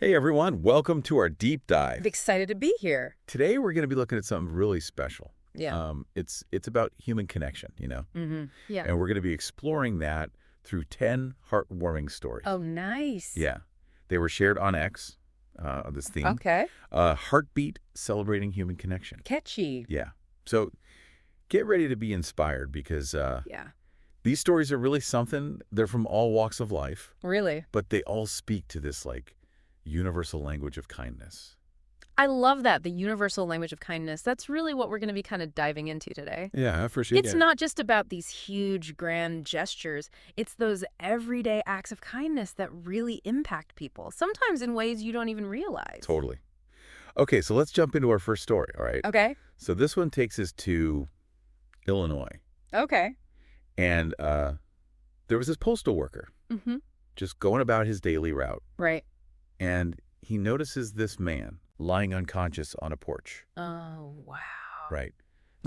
Hey everyone, welcome to our deep dive. I'm excited to be here. Today we're going to be looking at something really special. Yeah. It's about human connection, Yeah. and we're going to be exploring that through 10 heartwarming stories. Oh, nice. Yeah. They were shared on X, this theme. Okay. Heartbeat celebrating human connection. Catchy. Yeah. So get ready to be inspired because Yeah. these stories are really something. They're from all walks of life, Really? but they all speak to this universal language of kindness. I love that, the universal language of kindness. That's really what we're going to be kind of diving into today. Yeah, I appreciate it. It's not just about these huge, grand gestures. It's those everyday acts of kindness that really impact people, sometimes in ways you don't even realize. Totally. Okay, so let's jump into our first story, all right? Okay. So this one takes us to Illinois. Okay. And there was this postal worker Mm-hmm. just going about his daily route. Right. And he notices this man lying unconscious on a porch. Oh, wow. Right.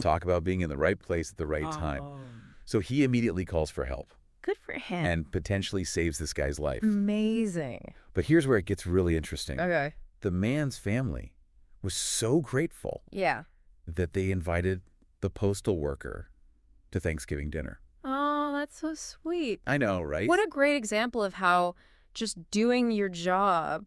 Talk about being in the right place at the right time. Oh. So he immediately calls for help Good for him. and potentially saves this guy's life. Amazing. But here's where it gets really interesting. Okay. The man's family was so grateful Yeah. that they invited the postal worker to Thanksgiving dinner. Oh, that's so sweet. I know, right? What a great example of how just doing your job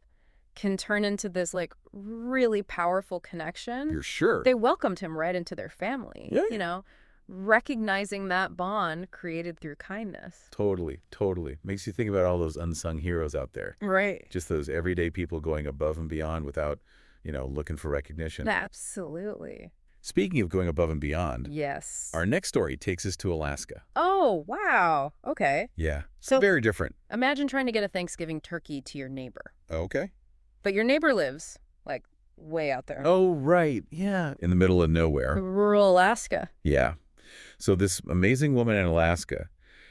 can turn into this really powerful connection. You're sure? They welcomed him right into their family. Yeah. Recognizing that bond created through kindness. Totally. Makes you think about all those unsung heroes out there. Right. Just those everyday people going above and beyond without, looking for recognition. Absolutely. Speaking of going above and beyond, Yes. our next story takes us to Alaska. Oh, wow. Okay. Yeah. So Very different. imagine trying to get a Thanksgiving turkey to your neighbor. Okay. But your neighbor lives, way out there. Oh, right. Yeah. In the middle of nowhere. Rural Alaska. Yeah. So this amazing woman in Alaska,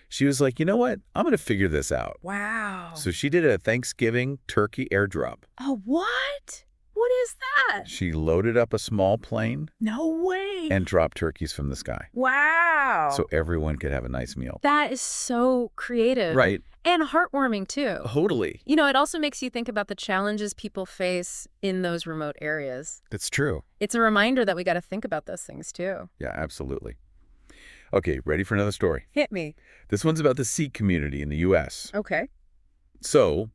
she was like, you know what? I'm going to figure this out. Wow. So she did a Thanksgiving turkey airdrop. Oh, what? What is that? She loaded up a small plane No way. and dropped turkeys from the sky. Wow. So everyone could have a nice meal. That is so creative. Right. And heartwarming, too. Totally. It also makes you think about the challenges people face in those remote areas. That's true. It's a reminder that we got to think about those things, too. Yeah, absolutely. Okay, ready for another story? Hit me. This one's about the Sikh community in the U.S. Okay. So,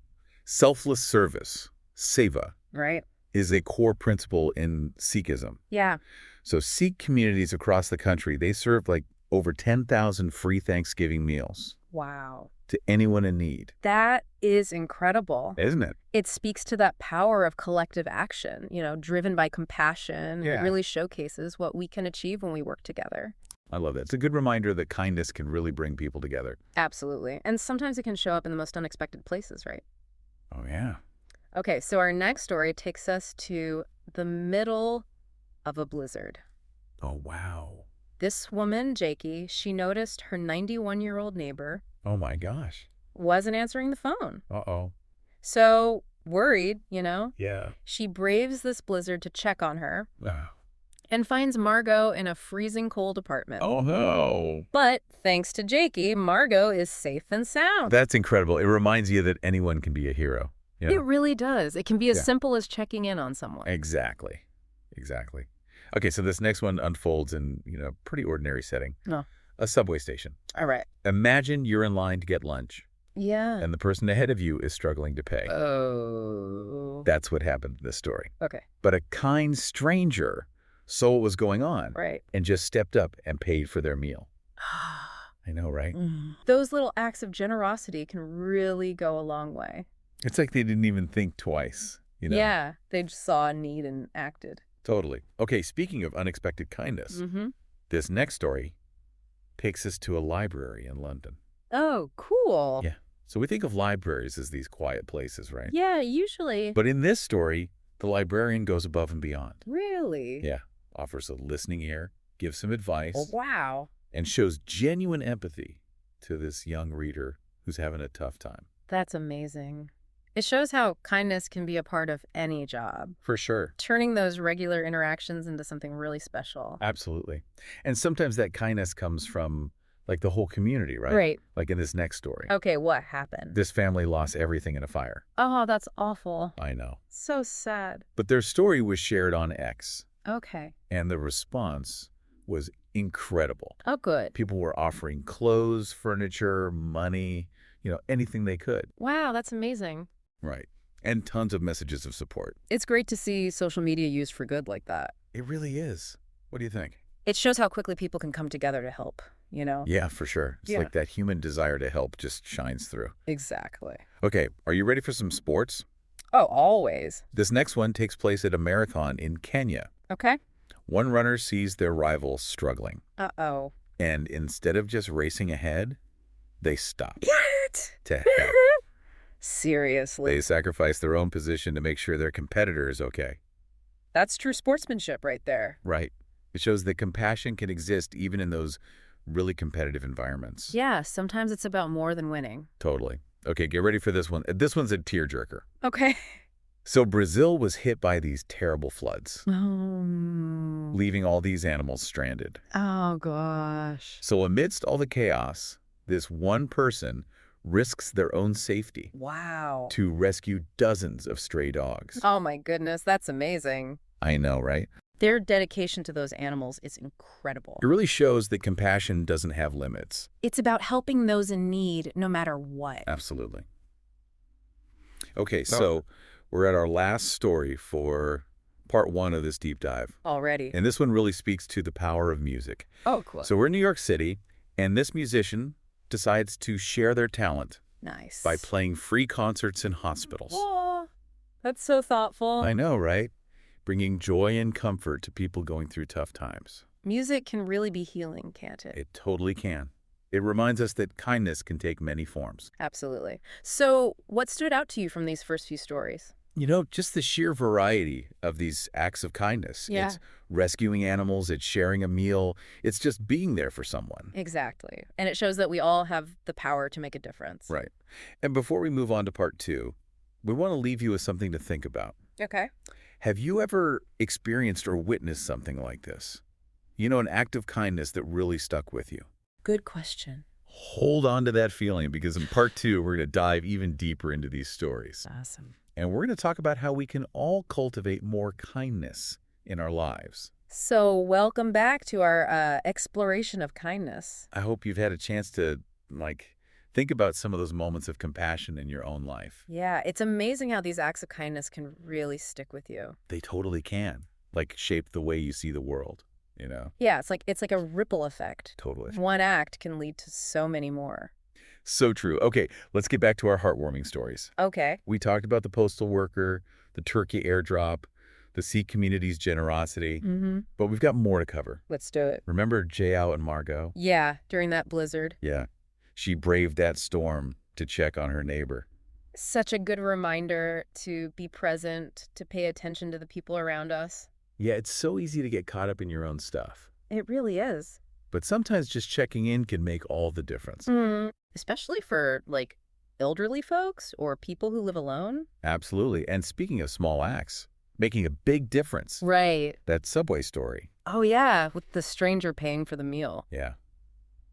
selfless service, seva, Right. is a core principle in Sikhism. Yeah. So Sikh communities across the country, they serve over 10,000 free Thanksgiving meals Wow. to anyone in need. That is incredible. Isn't it? It speaks to that power of collective action, driven by compassion. Yeah. It really showcases what we can achieve when we work together. I love that. It's a good reminder that kindness can really bring people together. Absolutely. And sometimes it can show up in the most unexpected places, right? Oh, yeah. Okay, so our next story takes us to the middle of a blizzard. Oh, wow. This woman, Jakey, she noticed her 91-year-old neighbor Oh, my gosh. wasn't answering the phone. Uh-oh. So, worried, Yeah. she braves this blizzard to check on her Wow. and finds Margot in a freezing cold apartment. Oh, no. But thanks to Jakey, Margot is safe and sound. That's incredible. It reminds you that anyone can be a hero. It really does. It can be as Yeah. simple as checking in on someone. Exactly. Okay, so this next one unfolds in, a pretty ordinary setting. Oh. A subway station. All right. Imagine you're in line to get lunch, Yeah. and the person ahead of you is struggling to pay. Oh. That's what happened in this story. Okay. But a kind stranger saw what was going on Right. and just stepped up and paid for their meal. I know, right? Those little acts of generosity can really go a long way. It's like they didn't even think twice, Yeah. They just saw a need and acted. Totally. Okay, speaking of unexpected kindness, Mm-hmm. this next story takes us to a library in London. Oh, cool. Yeah. So we think of libraries as these quiet places, right? Yeah, usually. But in this story, the librarian goes above and beyond. Really? Yeah. Offers a listening ear, gives some advice, Oh, wow. and shows genuine empathy to this young reader who's having a tough time. That's amazing. It shows how kindness can be a part of any job, For sure. turning those regular interactions into something really special. Absolutely. And sometimes that kindness comes from Like the whole community, right? Right. Like in this next story. Okay, what happened? This family lost everything in a fire. Oh, that's awful. I know. So sad. But their story was shared on X, Okay. and the response was incredible. Oh, good. People were offering clothes, furniture, money, anything they could. Wow, that's amazing. Right. And tons of messages of support. It's great to see social media used for good like that. It really is. What do you think? It shows how quickly people can come together to help, Yeah, for sure. It's Yeah. like that human desire to help just shines through. Exactly. Okay, are you ready for some sports? Oh, always. This next one takes place at a marathon in Kenya. Okay. One runner sees their rival struggling, Uh-oh. and instead of just racing ahead, they stop What? to help. Seriously. They sacrifice their own position to make sure their competitor is okay. That's true sportsmanship right there. Right. It shows that compassion can exist even in those really competitive environments. Yeah, sometimes it's about more than winning. Totally. Okay, get ready for this one. This one's a tearjerker. Okay. So Brazil was hit by these terrible floods, Oh, leaving all these animals stranded. oh gosh. So amidst all the chaos, this one person risks their own safety Wow. to rescue dozens of stray dogs. Oh my goodness, that's amazing. I know, right? Their dedication to those animals is incredible. It really shows that compassion doesn't have limits. It's about helping those in need no matter what. Absolutely. Okay, so we're at our last story for part 1 of this deep dive. Already. And this one really speaks to the power of music. Oh, cool. So we're in New York City, and this musician decides to share their talent Nice. by playing free concerts in hospitals. Oh, that's so thoughtful. I know, right? Bringing joy and comfort to people going through tough times. Music can really be healing, can't it? It totally can. It reminds us that kindness can take many forms. Absolutely. So what stood out to you from these first few stories? Just the sheer variety of these acts of kindness. Yeah. It's rescuing animals, it's sharing a meal, it's just being there for someone. Exactly. And it shows that we all have the power to make a difference. Right. And before we move on to part 2, we want to leave you with something to think about. Okay. Have you ever experienced or witnessed something like this? An act of kindness that really stuck with you? Good question. Hold on to that feeling, because in part 2, we're going to dive even deeper into these stories. Awesome. And we're going to talk about how we can all cultivate more kindness in our lives. So welcome back to our exploration of kindness. I hope you've had a chance to, think about some of those moments of compassion in your own life. Yeah, it's amazing how these acts of kindness can really stick with you. They totally can, shape the way you see the world, Yeah, it's like a ripple effect. Totally. One act can lead to so many more. So true. Okay, let's get back to our heartwarming stories. Okay. We talked about the postal worker, the turkey airdrop, the Sikh community's generosity, but we've got more to cover. Let's do it. Remember Jayao and Margot? Yeah, during that blizzard. Yeah. She braved that storm to check on her neighbor. Such a good reminder to be present, to pay attention to the people around us. Yeah, it's so easy to get caught up in your own stuff. It really is. But sometimes just checking in can make all the difference. Especially for, elderly folks or people who live alone. Absolutely. And speaking of small acts, making a big difference. Right. That subway story. Oh, yeah, with the stranger paying for the meal. Yeah.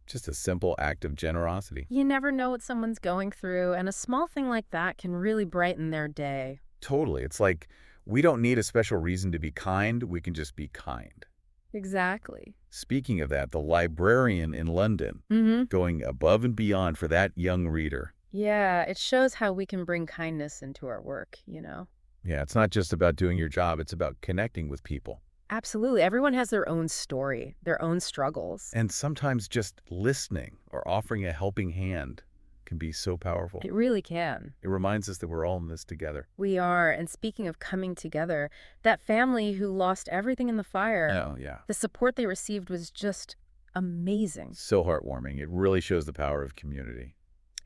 Just a simple act of generosity. You never know what someone's going through, and a small thing like that can really brighten their day. Totally. It's like we don't need a special reason to be kind. We can just be kind. Exactly. Speaking of that, the librarian in London, going above and beyond for that young reader. Yeah, it shows how we can bring kindness into our work, Yeah, it's not just about doing your job. It's about connecting with people. Absolutely. Everyone has their own story, their own struggles. And sometimes just listening or offering a helping hand can be so powerful. It really can. It reminds us that we're all in this together. We are. And speaking of coming together, that family who lost everything in the fire, Oh, yeah. the support they received was just amazing. So heartwarming. It really shows the power of community.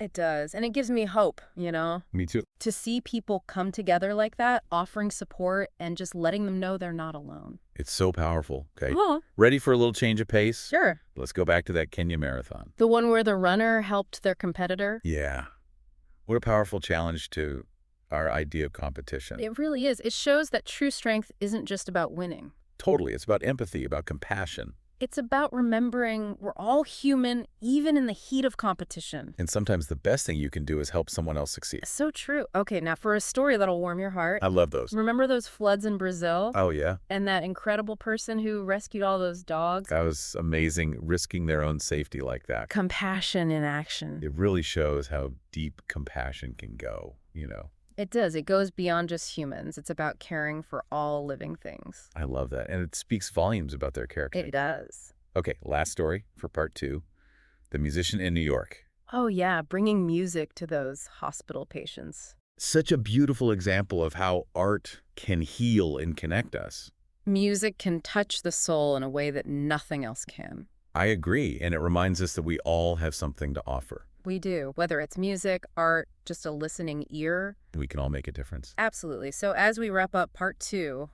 It does. And it gives me hope, Me too. to see people come together like that, offering support and just letting them know they're not alone. It's so powerful. Okay. Oh, Ready for a little change of pace? sure. Let's go back to that Kenya marathon. The one where the runner helped their competitor? Yeah. What a powerful challenge to our idea of competition. It really is. It shows that true strength isn't just about winning. Totally. It's about empathy, about compassion. It's about remembering we're all human, even in the heat of competition. And sometimes the best thing you can do is help someone else succeed. So true. Okay, now for a story that'll warm your heart. I love those. Remember those floods in Brazil? Oh, yeah. And that incredible person who rescued all those dogs? That was amazing, risking their own safety like that. Compassion in action. It really shows how deep compassion can go, you know. It does. It goes beyond just humans. It's about caring for all living things. I love that. And it speaks volumes about their character. It does. Okay, last story for part 2. The musician in New York. Oh, yeah, bringing music to those hospital patients. Such a beautiful example of how art can heal and connect us. Music can touch the soul in a way that nothing else can. I agree, and it reminds us that we all have something to offer. We do, whether it's music, art, just a listening ear. We can all make a difference. Absolutely. So as we wrap up part 2,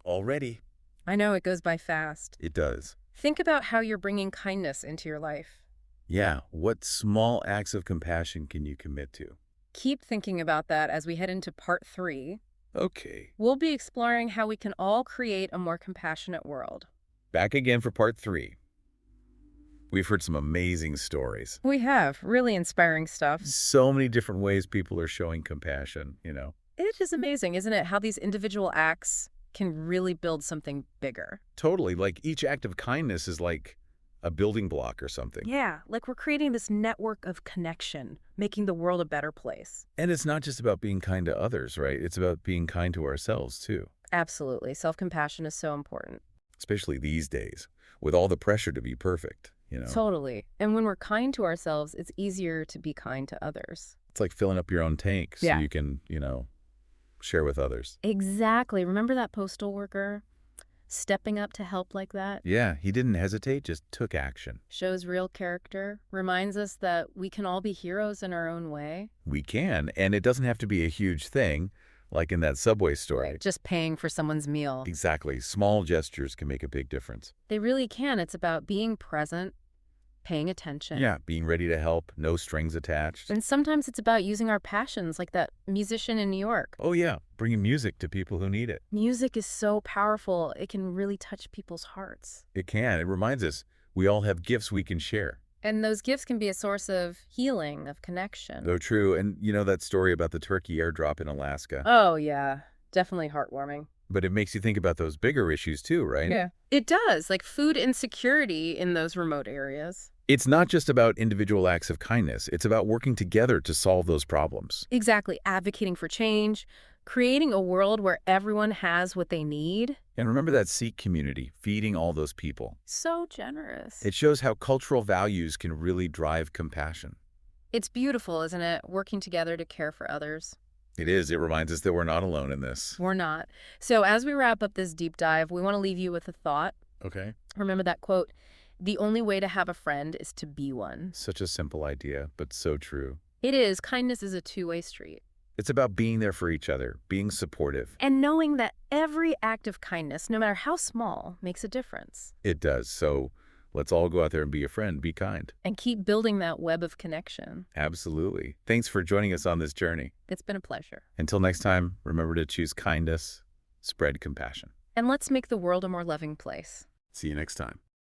Already. I know it goes by fast. It does. Think about how you're bringing kindness into your life. Yeah, what small acts of compassion can you commit to? Keep thinking about that as we head into part 3. Okay. We'll be exploring how we can all create a more compassionate world. Back again for part 3. We've heard some amazing stories. We have really inspiring stuff. So many different ways people are showing compassion, you know. It is amazing, isn't it, how these individual acts can really build something bigger. Totally. Like each act of kindness is like a building block or something. Yeah, like we're creating this network of connection, making the world a better place. And it's not just about being kind to others, right? It's about being kind to ourselves, too. Absolutely. Self-compassion is so important. Especially these days, with all the pressure to be perfect, you know. Totally. And when we're kind to ourselves, it's easier to be kind to others. It's like filling up your own tank so Yeah. you can, you know, share with others. Exactly. Remember that postal worker stepping up to help like that? Yeah, he didn't hesitate, just took action. Shows real character, reminds us that we can all be heroes in our own way. We can, and it doesn't have to be a huge thing, like in that subway story. Just paying for someone's meal. Exactly. Small gestures can make a big difference. They really can. It's about being present, paying attention. Yeah, being ready to help, no strings attached. And sometimes it's about using our passions, like that musician in New York. Oh yeah, bringing music to people who need it. Music is so powerful. It can really touch people's hearts. It can. It reminds us we all have gifts we can share. And those gifts can be a source of healing, of connection. Though true. And you know that story about the turkey airdrop in Alaska? Oh, yeah. Definitely heartwarming. But it makes you think about those bigger issues too, right? Yeah. It does, like food insecurity in those remote areas. It's not just about individual acts of kindness. It's about working together to solve those problems. Exactly. Advocating for change, creating a world where everyone has what they need. And remember that Sikh community feeding all those people. So generous. It shows how cultural values can really drive compassion. It's beautiful, isn't it? Working together to care for others. It is. It reminds us that we're not alone in this. We're not. So as we wrap up this deep dive, we want to leave you with a thought. Okay. Remember that quote, "The only way to have a friend is to be one." Such a simple idea, but so true. It is. Kindness is a two-way street. It's about being there for each other, being supportive. And knowing that every act of kindness, no matter how small, makes a difference. It does. So let's all go out there and be a friend, be kind. And keep building that web of connection. Absolutely. Thanks for joining us on this journey. It's been a pleasure. Until next time, remember to choose kindness, spread compassion. And let's make the world a more loving place. See you next time.